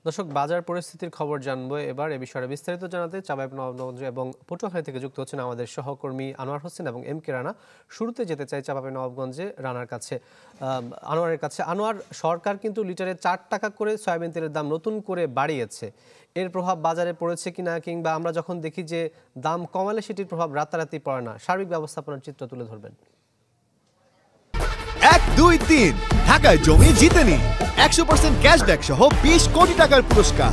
দর্শক, বাজার পরিস্থিতির খবর জানবো এবার। এ বিষয়ে বিস্তারিত জানাতে চাঁপাইনবাবগঞ্জ এবং পটুয়াখালী থেকে যুক্ত হচ্ছেন আমাদের সহকর্মী আনোয়ার হোসেন এবং এম কে রানা। শুরুতে যেতে চাই চাঁপাইনবাবগঞ্জে রানার কাছে, আনোয়ারের কাছে। আনোয়ার, সরকার কিন্তু লিটারে 4 টাকা করে সয়াবিন তেলের দাম নতুন করে বাড়িয়েছে। এর প্রভাব বাজারে পড়েছে কিনা, কিংবা আমরা যখন দেখি যে দাম কমালে সেটির প্রভাব রাতারাতি পড়ে না, সার্বিক ব্যবস্থাপনার চিত্র তুলে ধরবেন। 1, 2, 3 ঢাকায় জমি জিতে নিন 100% ক্যাশব্যাক সহ 20 কোটি টাকার পুরস্কার।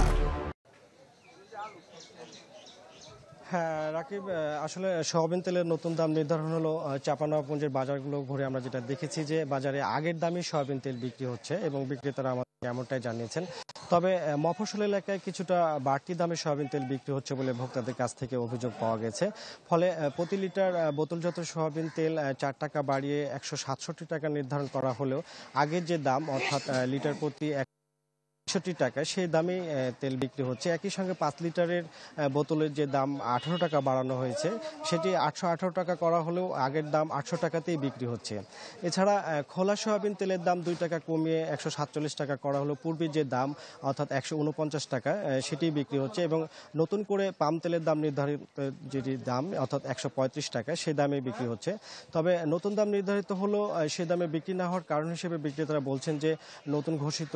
হ্যাঁ রাকিব, আসলে সয়াবিন তেলের নতুন দাম নির্ধারণ হলো চাঁপাইনবাবগঞ্জের বাজারগুলো ঘুরে আমরা যেটা দেখেছি যে বাজারে আগের দামই সয়াবিন তেল বিক্রি হচ্ছে এবং বিক্রেতারা আমাদের এমনটাই জানিয়েছেন। তবে মফস্বল এলাকায় কিছুটা বাড়তি দামে সয়াবিন তেল বিক্রি হচ্ছে বলে ভোক্তাদের কাছ থেকে অভিযোগ পাওয়া গেছে। ফলে প্রতি লিটার বোতলজাত সয়াবিন তেল 4 টাকা বাড়িয়ে 167 টাকা নির্ধারণ করা হলেও আগের যে দাম অর্থাৎ লিটার প্রতি ৬৬ টাকা সেই দামে তেল বিক্রি হচ্ছে। একই সঙ্গে 5 লিটারের বোতলের যে দাম 18 টাকা বাড়ানো হয়েছে সেটি 818 টাকা করা হলেও আগের দাম 800 টাকাতেই বিক্রি হচ্ছে। এছাড়া খোলা সয়াবিন তেলের দাম 2 টাকা কমিয়ে 147 টাকা করা হলো পূর্বে যে দাম অর্থাৎ 149 টাকা সেটি বিক্রি হচ্ছে এবং নতুন করে পাম তেলের দাম নির্ধারিত যেটি দাম অর্থাৎ 135 টাকা সেই দামে বিক্রি হচ্ছে। তবে নতুন দাম নির্ধারিত হলো সে দামে বিক্রি না হওয়ার কারণ হিসেবে বিক্রেতারা বলছেন যে নতুন ঘোষিত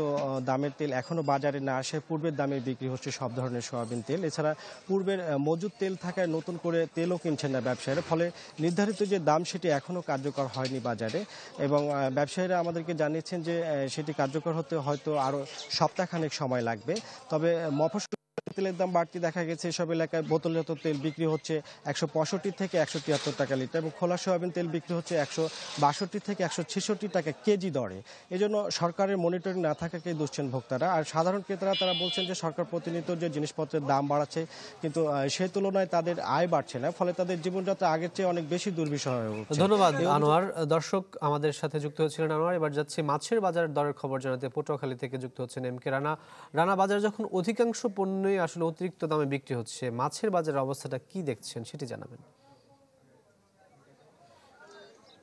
দামের তেল এখনো বাজারে না আসে পূর্বের দামে বিক্রি হচ্ছে সব ধরনের সয়াবিন তেল। এছাড়া পূর্বের মজুদ তেল থাকায় নতুন করে তেলও কিনছেন না ব্যবসায়ীরা, ফলে নির্ধারিত যে দাম সেটি এখনো কার্যকর হয়নি বাজারে এবং ব্যবসায়ীরা আমাদেরকে জানিয়েছেন যে সেটি কার্যকর হতে হয়তো আরও সপ্তাহখানেক সময় লাগবে। তবে মফস্বল তেলের দাম বাড়তি দেখা গেছে। এসব এলাকায় বোতলজাত তেল বিক্রি হচ্ছে 165 থেকে 173 টাকা লিটার এবং খোলা সয়াবিন তেল বিক্রি হচ্ছে 162 থেকে 166 টাকা কেজি দরে। এজন্য সরকারের মনিটরিং না থাকাকেই দুষছেন ভোক্তারা। আর সাধারণ ক্রেতারা তারা বলছেন যে সরকার প্রতিনিয়ত যে জিনিসপত্রের দাম বাড়াচ্ছে কিন্তু সেই তুলনায় তাদের আয় বাড়ছে না, ফলে তাদের জীবনযাত্রা আগের চেয়ে অনেক বেশি দুর্বিষহ হয়ে উঠছে। ধন্যবাদ আনোয়ার। দর্শক, আমাদের সাথে যুক্ত হচ্ছিলেন আনোয়ার। এবার যাচ্ছে মাছের বাজারের দরের খবর জানাতে পটুয়াখালী থেকে যুক্ত হচ্ছেন এম কে রানা। রানা, বাজার যখন অধিকাংশ পণ্যই আসলে অতিরিক্ত দামে বিক্রি হচ্ছে, মাছের বাজারের অবস্থাটা কি দেখছেন সেটি জানাবেন।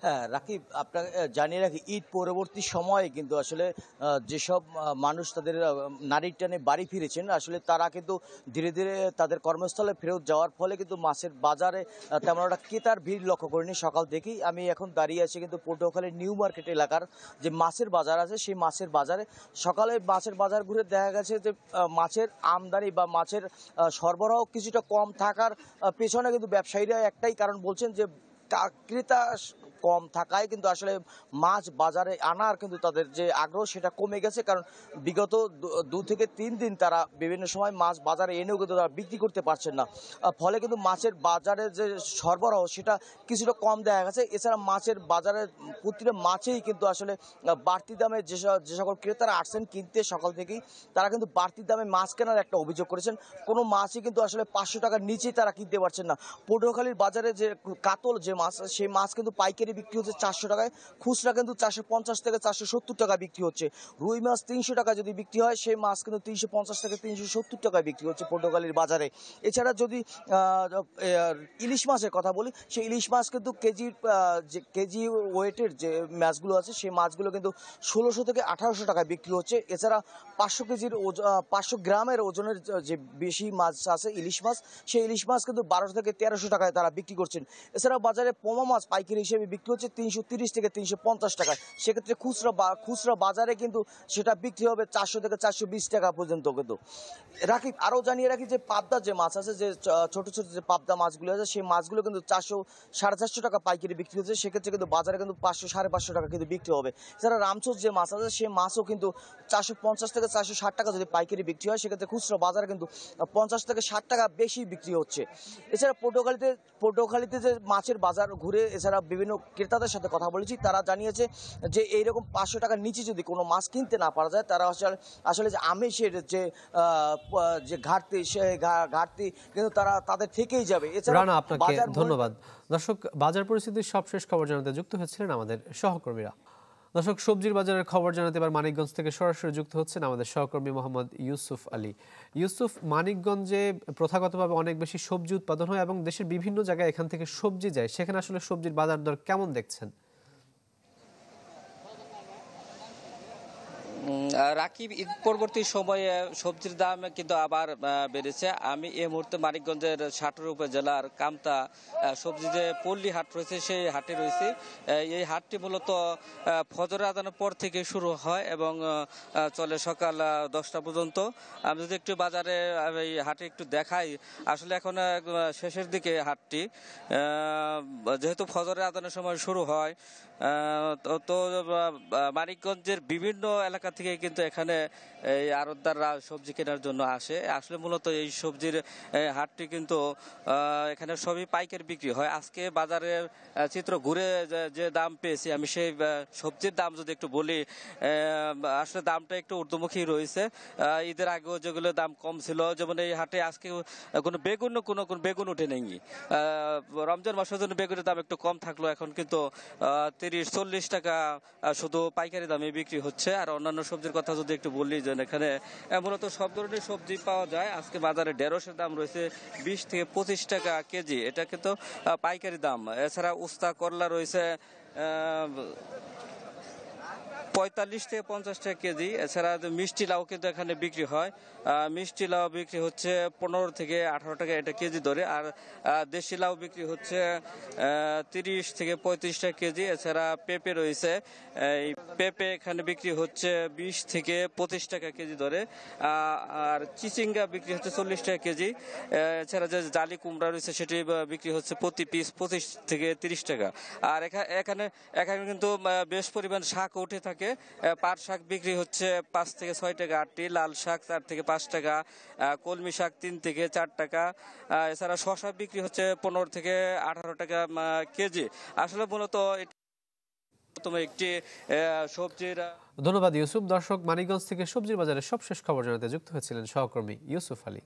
হ্যাঁ রাকিব, আপনাকে জানিয়ে রাখি, ঈদ পরবর্তী সময়ে কিন্তু আসলে যেসব মানুষ তাদের নারীর টানে বাড়ি ফিরেছেন আসলে তারা কিন্তু ধীরে ধীরে তাদের কর্মস্থলে ফেরত যাওয়ার ফলে কিন্তু মাছের বাজারে তেমন একটা ক্রেতার ভিড় লক্ষ্য করিনি। সকাল থেকেই আমি এখন দাঁড়িয়ে আছি কিন্তু পটুয়াখালীর নিউ মার্কেট এলাকার যে মাছের বাজার আছে সেই মাছের বাজারে। সকালে মাছের বাজার ঘুরে দেখা গেছে যে মাছের আমদানি বা মাছের সরবরাহ কিছুটা কম থাকার পেছনে কিন্তু ব্যবসায়ীরা একটাই কারণ বলছেন যে ক্রেতা কম থাকায় কিন্তু আসলে মাছ বাজারে আনার কিন্তু তাদের যে আগ্রহ সেটা কমে গেছে। কারণ বিগত 2 থেকে 3 দিন তারা বিভিন্ন সময় মাছ বাজারে এনেও কিন্তু তারা বিক্রি করতে পারছেন না, ফলে কিন্তু মাছের বাজারে যে সরবরাহ সেটা কিছুটা কম দেখা গেছে। এছাড়া মাছের বাজারে প্রতিটা মাছেই কিন্তু আসলে বাড়তি দামে যে সকল ক্রেতারা আসছেন কিনতে সকাল থেকেই তারা কিন্তু বাড়তি দামে মাছ কেনার একটা অভিযোগ করেছেন। কোনো মাছই কিন্তু আসলে 500 টাকার নিচেই তারা কিনতে পারছেন না। পটুয়াখালীর বাজারে যে কাতল যে মাছ সেই মাছ কিন্তু পাইকারি বিক্রি হচ্ছে 400 টাকায়, খুচরা কিন্তু 450 থেকে 470 টাকা বিক্রি হচ্ছে। রুই মাছ 300 টাকা যদি বিক্রি হয় সেই মাছ কিন্তু 350 থেকে 370 টাকায় বিক্রি হচ্ছে পটুয়াখালীর বাজারে। এছাড়া যদি ইলিশ মাছের কথা বলি, সেই ইলিশ মাছ কিন্তু কেজি ওয়েটের যে মাছগুলো আছে সেই মাছগুলো কিন্তু 1600 থেকে 1800 টাকায় বিক্রি হচ্ছে। এছাড়া 500 গ্রামের ওজনের যে বেশি মাছ আছে ইলিশ মাছ, সেই ইলিশ মাছ কিন্তু 1200 থেকে 1300 টাকায় তারা বিক্রি করছেন। এছাড়া বাজারে পোমা মাছ পাইকারি হিসেবে বিক্রি হচ্ছে 330 থেকে 350 টাকায়। সেক্ষেত্রে খুচরা বাজারে কিন্তু সেটা বিক্রি হবে 400 থেকে 420 টাকা পর্যন্ত। কিন্তু রাকিব, আরও জানিয়ে রাখি যে পাবদা যে মাছ আছে, যে ছোট ছোট যে পাবদা মাছগুলো আছে সেই মাছগুলো কিন্তু 400 450 টাকা পাইকারি বিক্রি হচ্ছে। সেক্ষেত্রে কিন্তু বাজারে কিন্তু 500 550 টাকা কিন্তু বিক্রি হবে। এছাড়া রামচোর যে মাছ আছে সেই মাছও কিন্তু 450 থেকে 460 টাকা যদি পাইকারি বিক্রি হয় সেক্ষেত্রে খুচরা বাজারে কিন্তু 50 থেকে 60 টাকা বেশি বিক্রি হচ্ছে। এছাড়া পটুয়াখালীতে যে মাছের বাজার ঘুরে এছাড়া বিভিন্ন ক্রেতাদের সাথে কথা বলেছি, তারা জানিয়েছে যে এইরকম 500 টাকার নিচে যদি কোনো মাছ কিনতে না পারা যায় তারা আসলে যে আমিষের যে ঘাটতি সে ঘাটতি কিন্তু তাদের থেকেই যাবে। এছাড়া রানা, আপনাকে ধন্যবাদ। দর্শক, বাজার পরিস্থিতির সবশেষ খবর জানাতে যুক্ত হচ্ছিলেন আমাদের সহকর্মীরা। দর্শক, সবজির বাজারের খবর জানাতে এবার মানিকগঞ্জ থেকে সরাসরি যুক্ত হচ্ছেন আমাদের সহকর্মী মোহাম্মদ ইউসুফ আলী। ইউসুফ, মানিকগঞ্জে প্রথাগতভাবে অনেক বেশি সবজি উৎপাদন হয় এবং দেশের বিভিন্ন জায়গায় এখান থেকে সবজি যায়, সেখানে আসলে সবজির বাজার দর কেমন দেখছেন? রাকিব, ঈদ পরবর্তী সময়ে সবজির দাম কিন্তু আবার বেড়েছে। আমি এই মুহূর্তে মানিকগঞ্জের ষাটর উপজেলার কামতা সবজি যে পল্লী হাট রয়েছে সেই হাটে রয়েছে। এই হাটটি মূলত ফজরের আজানের পর থেকে শুরু হয় এবং চলে সকাল 10টা পর্যন্ত। আমি যদি একটু বাজারে এই হাটে একটু দেখাই, আসলে এখন শেষের দিকে হাটটি, যেহেতু ফজরের আজানের সময় শুরু হয়, তো মানিকগঞ্জের বিভিন্ন এলাকা থেকে কিন্তু এখানে এই আড়তদাররা সবজি কেনার জন্য আসে। আসলে মূলত এই সবজির হাটটি কিন্তু এখানে সবই পাইকারি বিক্রি হয়। আজকে বাজারের চিত্র ঘুরে যে দাম পেয়েছি আমি, সেই সবজির দাম যদি একটু বলি, আসলে দামটা একটু ঊর্ধ্বমুখী রয়েছে। ঈদের আগেও যেগুলো দাম কম ছিল, যেমন এই হাটে আজকে কোনো বেগুন উঠে নেই। রমজান মাসের জন্য বেগুনের দাম একটু কম থাকলো, এখন কিন্তু 30-40 টাকা শুধু পাইকারি দামে বিক্রি হচ্ছে। আর অন্যান্য সবজির কথা যদি একটু বলি, যে এখানে মূলত সব ধরনের সবজি পাওয়া যায়। আজকে বাজারে ঢেঁড়সের দাম রয়েছে 20 থেকে 25 টাকা কেজি, এটা কিন্তু পাইকারি দাম। এছাড়া উস্তা করলা রয়েছে 45 থেকে 50 টাকা কেজি। এছাড়া মিষ্টি লাউ কিন্তু এখানে বিক্রি হয়। মিষ্টি লাউ বিক্রি হচ্ছে 15 থেকে 18 টাকা এটা কেজি ধরে। আর দেশি লাউ বিক্রি হচ্ছে 30 থেকে 35 টাকা কেজি। এছাড়া পেঁপে রয়েছে, এই পেঁপে এখানে বিক্রি হচ্ছে 20 থেকে 25 টাকা কেজি ধরে। আর চিচিঙ্গা বিক্রি হচ্ছে 40 টাকা কেজি। এছাড়া যে জালি কুমড়া রয়েছে সেটি বিক্রি হচ্ছে প্রতি পিস 25 থেকে 30 টাকা। আর এখানে কিন্তু বেশ পরিমাণ শাক উঠে থাকে। পাট শাক বিক্রি হচ্ছে 5 থেকে 6 টাকা আটটি, লাল শাক 4 থেকে 5 টাকা, কলমি শাক 3 থেকে 4 টাকা। এছাড়া শসা বিক্রি হচ্ছে 15 থেকে 18 টাকা কেজি। আসলে মূলত একটি সবজির। ধন্যবাদ ইউসুফ। দর্শক, মানিকগঞ্জ থেকে সবজির বাজারের সবশেষ খবর জানাতে যুক্ত হয়েছিলেন সহকর্মী ইউসুফ আলী।